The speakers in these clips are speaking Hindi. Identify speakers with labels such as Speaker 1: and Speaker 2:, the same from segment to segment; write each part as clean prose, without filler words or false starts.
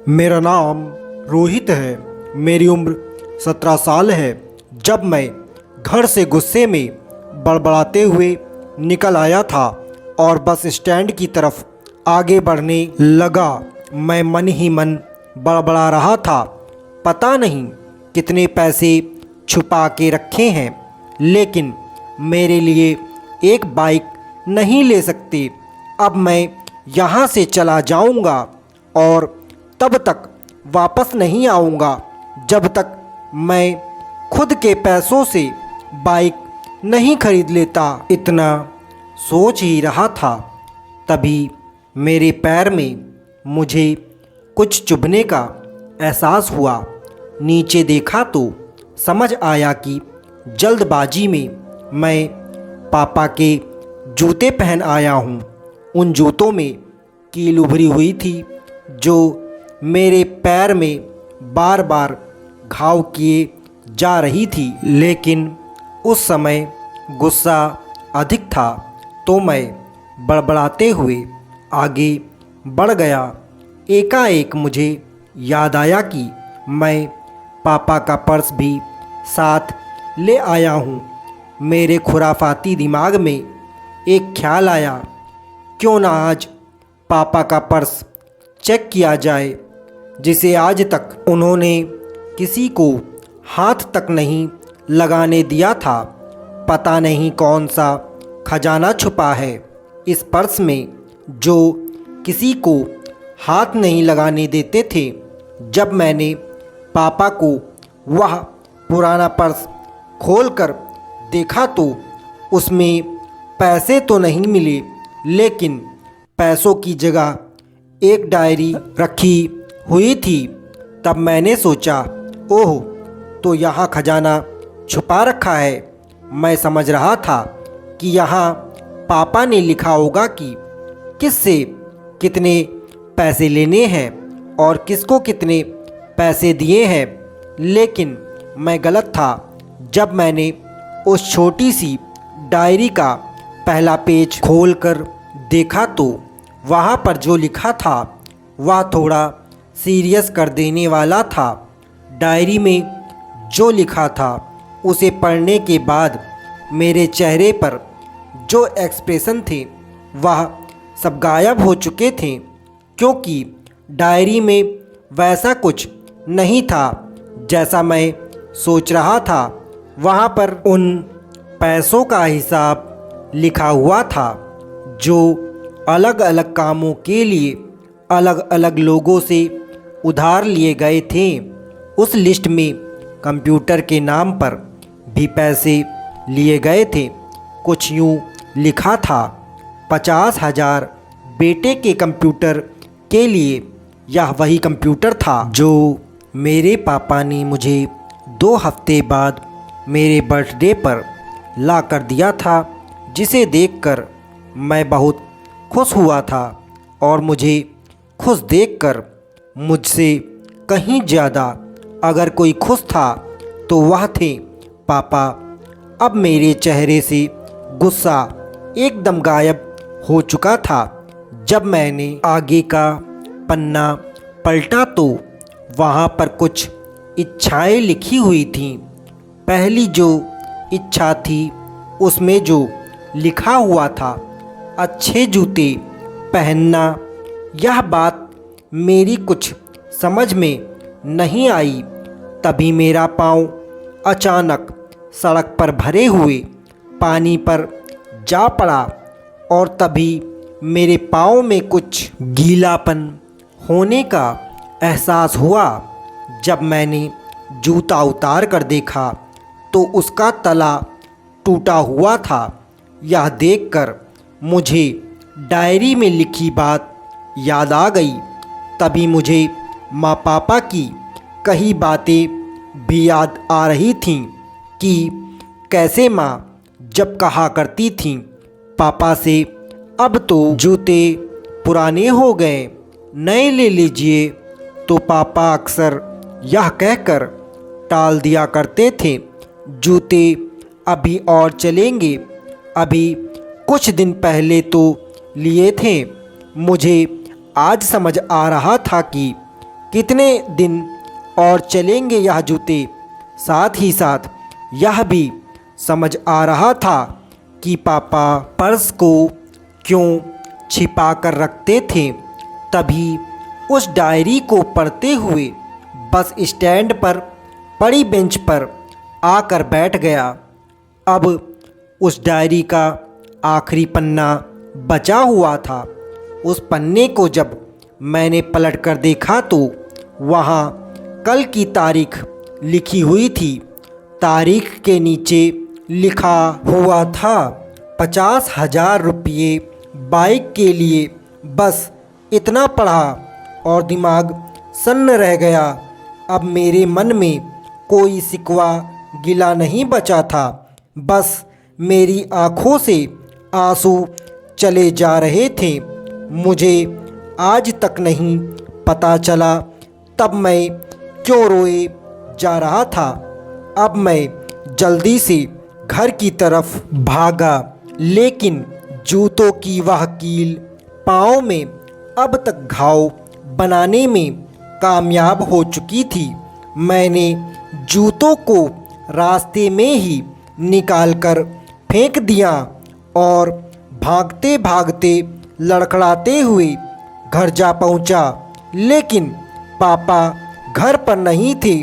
Speaker 1: मेरा नाम रोहित है। मेरी उम्र 17 साल है। जब मैं घर से गुस्से में बड़बड़ाते हुए निकल आया था और बस स्टैंड की तरफ आगे बढ़ने लगा, मैं मन ही मन बड़बड़ा रहा था। पता नहीं कितने पैसे छुपा के रखे हैं, लेकिन मेरे लिए एक बाइक नहीं ले सकते। अब मैं यहाँ से चला जाऊँगा और तब तक वापस नहीं आऊँगा जब तक मैं खुद के पैसों से बाइक नहीं खरीद लेता। इतना सोच ही रहा था, तभी मेरे पैर में मुझे कुछ चुभने का एहसास हुआ। नीचे देखा तो समझ आया कि जल्दबाजी में मैं पापा के जूते पहन आया हूँ। उन जूतों में कील उभरी हुई थी जो मेरे पैर में बार बार घाव किए जा रही थी। लेकिन उस समय गुस्सा अधिक था, तो मैं बड़बड़ाते हुए आगे बढ़ गया। एकाएक मुझे याद आया कि मैं पापा का पर्स भी साथ ले आया हूँ। मेरे खुराफाती दिमाग में एक ख्याल आया, क्यों ना आज पापा का पर्स चेक किया जाए, जिसे आज तक उन्होंने किसी को हाथ तक नहीं लगाने दिया था। पता नहीं कौन सा खजाना छुपा है इस पर्स में, जो किसी को हाथ नहीं लगाने देते थे। जब मैंने पापा को वह पुराना पर्स खोलकर देखा तो उसमें पैसे तो नहीं मिले, लेकिन पैसों की जगह एक डायरी रखी हुई थी। तब मैंने सोचा, ओह, तो यहाँ खजाना छुपा रखा है। मैं समझ रहा था कि यहाँ पापा ने लिखा होगा कि किससे कितने पैसे लेने हैं और किसको कितने पैसे दिए हैं, लेकिन मैं गलत था। जब मैंने उस छोटी सी डायरी का पहला पेज खोलकर देखा तो वहाँ पर जो लिखा था वह थोड़ा सीरियस कर देने वाला था। डायरी में जो लिखा था उसे पढ़ने के बाद मेरे चेहरे पर जो एक्सप्रेशन थे वह सब गायब हो चुके थे, क्योंकि डायरी में वैसा कुछ नहीं था जैसा मैं सोच रहा था। वहाँ पर उन पैसों का हिसाब लिखा हुआ था जो अलग अलग कामों के लिए अलग अलग लोगों से उधार लिए गए थे। उस लिस्ट में कंप्यूटर के नाम पर भी पैसे लिए गए थे। कुछ यूँ लिखा था, 50,000 बेटे के कंप्यूटर के लिए। यह वही कंप्यूटर था जो मेरे पापा ने मुझे 2 हफ्ते बाद मेरे बर्थडे पर ला कर दिया था, जिसे देखकर मैं बहुत खुश हुआ था। और मुझे खुश देखकर मुझसे कहीं ज़्यादा अगर कोई खुश था तो वह थे पापा। अब मेरे चेहरे से गुस्सा एकदम गायब हो चुका था। जब मैंने आगे का पन्ना पलटा तो वहाँ पर कुछ इच्छाएं लिखी हुई थीं। पहली जो इच्छा थी उसमें जो लिखा हुआ था, अच्छे जूते पहनना। यह बात मेरी कुछ समझ में नहीं आई। तभी मेरा पाँव अचानक सड़क पर भरे हुए पानी पर जा पड़ा और तभी मेरे पाँव में कुछ गीलापन होने का एहसास हुआ। जब मैंने जूता उतार कर देखा तो उसका तला टूटा हुआ था। यह देखकर मुझे डायरी में लिखी बात याद आ गई। तभी मुझे माँ पापा की कई बातें भी याद आ रही थीं कि कैसे माँ जब कहा करती थीं पापा से, अब तो जूते पुराने हो गए, नए ले लीजिए, तो पापा अक्सर यह कहकर टाल दिया करते थे, जूते अभी और चलेंगे, अभी कुछ दिन पहले तो लिए थे। मुझे आज समझ आ रहा था कि कितने दिन और चलेंगे यह जूते। साथ ही साथ यह भी समझ आ रहा था कि पापा पर्स को क्यों छिपा कर रखते थे। तभी उस डायरी को पढ़ते हुए बस स्टैंड पर पड़ी बेंच पर आकर बैठ गया। अब उस डायरी का आखिरी पन्ना बचा हुआ था। उस पन्ने को जब मैंने पलट कर देखा तो वहाँ कल की तारीख लिखी हुई थी। तारीख के नीचे लिखा हुआ था 50,000 रुपये बाइक के लिए। बस इतना पढ़ा और दिमाग सन्न रह गया। अब मेरे मन में कोई शिकवा गिला नहीं बचा था। बस मेरी आँखों से आंसू चले जा रहे थे। मुझे आज तक नहीं पता चला तब मैं क्यों रोए जा रहा था। अब मैं जल्दी से घर की तरफ भागा, लेकिन जूतों की वह कील पाँव में अब तक घाव बनाने में कामयाब हो चुकी थी। मैंने जूतों को रास्ते में ही निकालकर फेंक दिया और भागते भागते लड़खड़ाते हुए घर जा पहुंचा। लेकिन पापा घर पर नहीं थे।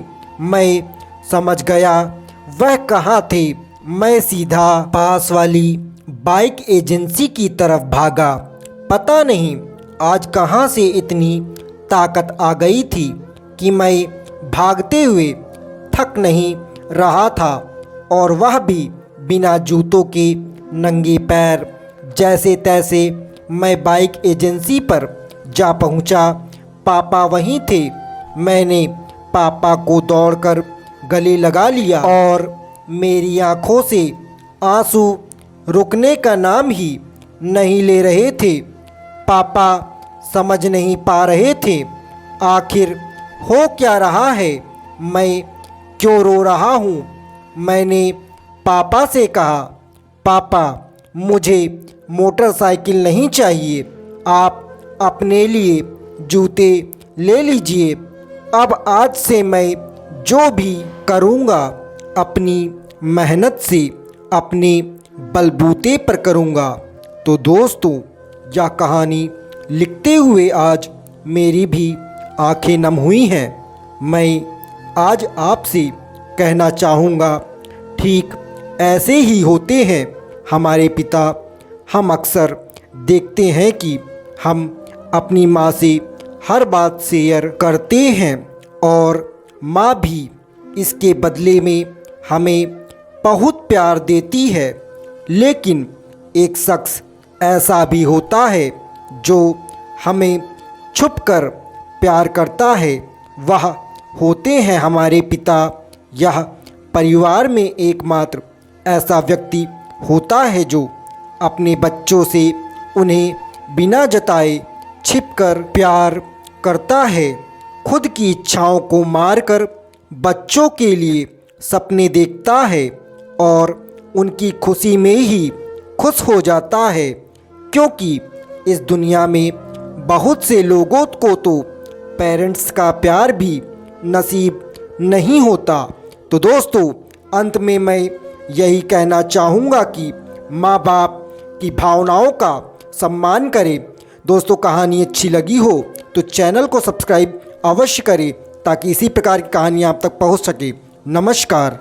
Speaker 1: मैं समझ गया वह कहाँ थे। मैं सीधा पास वाली बाइक एजेंसी की तरफ भागा। पता नहीं आज कहाँ से इतनी ताकत आ गई थी कि मैं भागते हुए थक नहीं रहा था, और वह भी बिना जूतों के नंगे पैर। जैसे तैसे मैं बाइक एजेंसी पर जा पहुंचा। पापा वहीं थे। मैंने पापा को दौड़कर गले लगा लिया और मेरी आंखों से आंसू रुकने का नाम ही नहीं ले रहे थे। पापा समझ नहीं पा रहे थे आखिर हो क्या रहा है, मैं क्यों रो रहा हूँ। मैंने पापा से कहा, पापा मुझे मोटरसाइकिल नहीं चाहिए, आप अपने लिए जूते ले लीजिए। अब आज से मैं जो भी करूँगा अपनी मेहनत से अपने बलबूते पर करूँगा। तो दोस्तों, यह कहानी लिखते हुए आज मेरी भी आंखें नम हुई हैं। मैं आज आपसे कहना चाहूँगा, ठीक ऐसे ही होते हैं हमारे पिता। हम अक्सर देखते हैं कि हम अपनी माँ से हर बात शेयर करते हैं और माँ भी इसके बदले में हमें बहुत प्यार देती है। लेकिन एक शख्स ऐसा भी होता है जो हमें छुपकर प्यार करता है। वह होते हैं हमारे पिता। यह परिवार में एकमात्र ऐसा व्यक्ति होता है जो अपने बच्चों से उन्हें बिना जताए छिपकर प्यार करता है। खुद की इच्छाओं को मारकर बच्चों के लिए सपने देखता है और उनकी खुशी में ही खुश हो जाता है, क्योंकि इस दुनिया में बहुत से लोगों को तो पेरेंट्स का प्यार भी नसीब नहीं होता। तो दोस्तों, अंत में मैं यही कहना चाहूँगा कि माँ बाप की भावनाओं का सम्मान करें। दोस्तों, कहानी अच्छी लगी हो तो चैनल को सब्सक्राइब अवश्य करें ताकि इसी प्रकार की कहानियाँ आप तक पहुँच सके। नमस्कार।